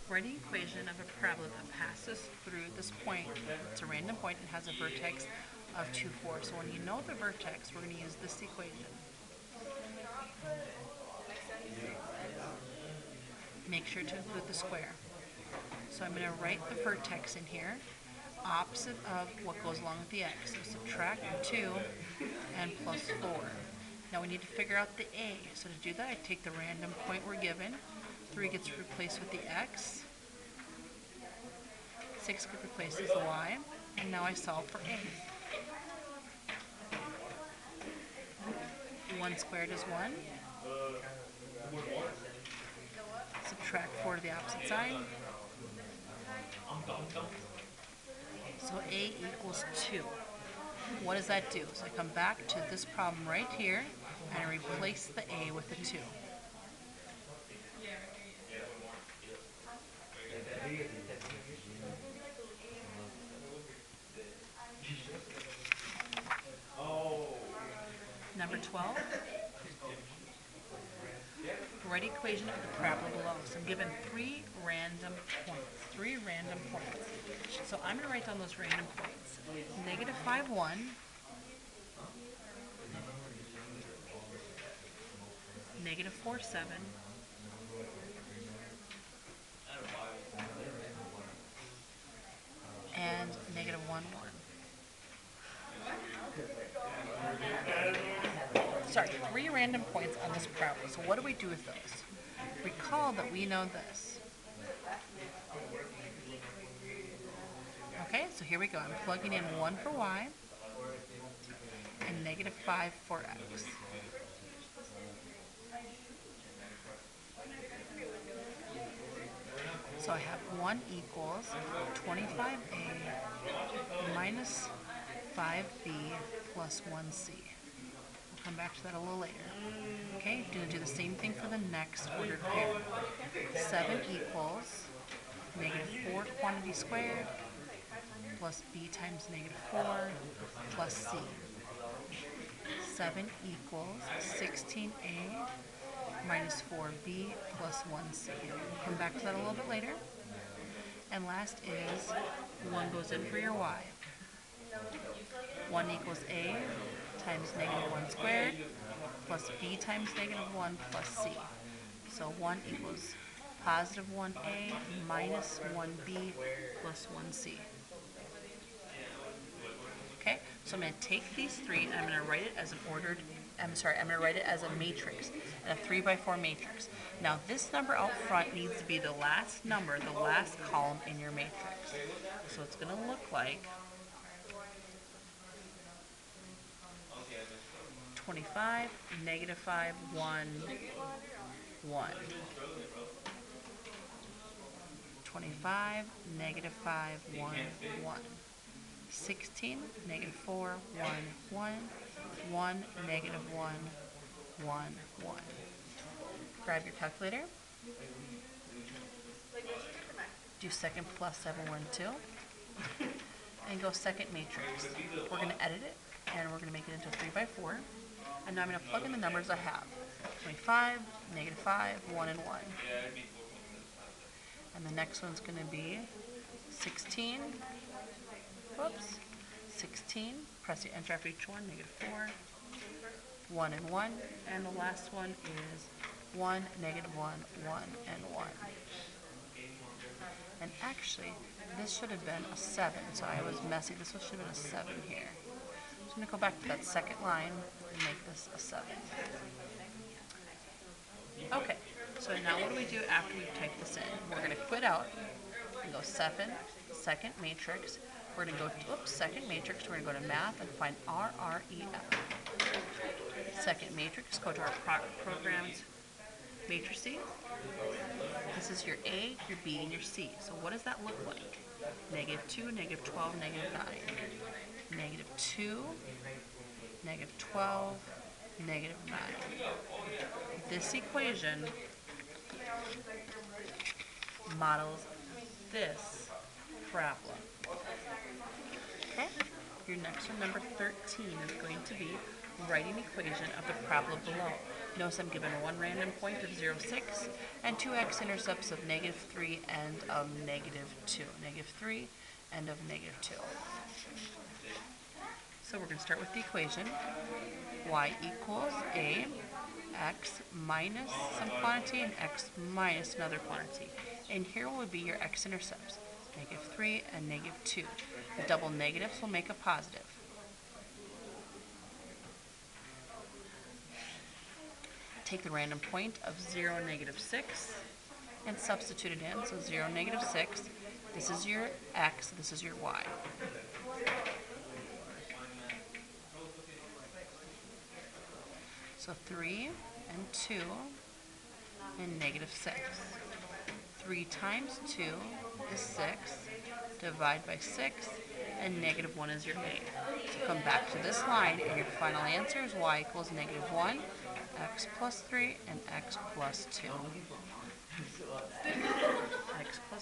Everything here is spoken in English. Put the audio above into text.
Write an equation of a parabola that passes through this point. It's a random point and has a vertex of 2, 4. So when you know the vertex, we're going to use this equation. Make sure to include the square. So I'm going to write the vertex in here, opposite of what goes along with the x. So subtract 2 and plus 4. Now we need to figure out the a. So to do that, I take the random point we're given. 3 gets replaced with the x. 6 gets replaced as the y. And now I solve for a. 1 squared is 1. Subtract 4 to the opposite side. So a equals 2. What does that do? So I come back to this problem right here and I replace the a with the 2. Number 12. Write equation of the parabola below. So I'm given 3 random points. 3 random points. So I'm going to write down those random points. Negative 5, 1. Negative 4, 7. And negative 1, 1. Sorry, 3 random points on this parabola. So what do we do with those? Recall that we know this. Okay, so here we go. I'm plugging in 1 for y and negative 5 for x. So I have 1 equals 25a minus 5b plus 1c. We'll come back to that a little later. Okay, going to do the same thing for the next ordered pair. 7 equals negative 4 quantity squared plus b times negative 4 plus c. 7 equals 16a minus 4b plus 1c. We'll come back to that a little bit later. And last is 1 goes in for your y. 1 equals a times negative 1 squared plus b times negative 1 plus c. So 1 equals positive 1a minus 1b plus 1c. Okay, so I'm going to take these 3 and I'm going to write it as an ordered, I'm going to write it as a matrix, and a 3 by 4 matrix. Now this number out front needs to be the last number, the last column in your matrix. So it's going to look like 25, negative 5, 1, 1. 25, negative 5, 1, 1. 16, negative 4, 1, 1. 1, negative 1, 1, 1. Grab your calculator. Do second plus 7, 1, 2. And go second matrix. We're going to edit it, and we're going to make it into 3 by 4. And now I'm going to plug in the numbers I have. 25, negative 5, 1, and 1. And the next one's going to be 16. Whoops. 16. Press the enter after each one. Negative 4. 1 and 1. And the last one is 1, negative 1, 1, and 1. And actually, this should have been a 7. So I was messy. This should have been a 7 here. So I'm going to go back to that second line and make this a 7. Okay. So now what do we do after we type this in? We're going to quit out and go 7, second matrix. We're going to go to, second matrix. We're going to go to math and find RREF. Second matrix, go to our programs matrices. This is your A, your B, and your C. So what does that look like? Negative 2, negative 12, negative 9. Negative 2, negative 12, negative 9. This equation models this parabola. Okay? Your next one, number 13, is going to be write an equation of the parabola below. Notice I'm given one random point of 0, 6, and two x-intercepts of -3 and of -2. -3 and of -2. So we're going to start with the equation. Y equals a x minus some quantity and x minus another quantity. And here will be your x-intercepts, -3 and -2. The double negatives will make a positive. Take the random point of 0, -6 and substitute it in. So 0, -6. This is your x, this is your y. So 3 and 2 and -6. 3 times 2 is 6. Divide by 6, and -1 is your a. So come back to this line, and your final answer is y equals -1, x plus 3, and x plus 2. X plus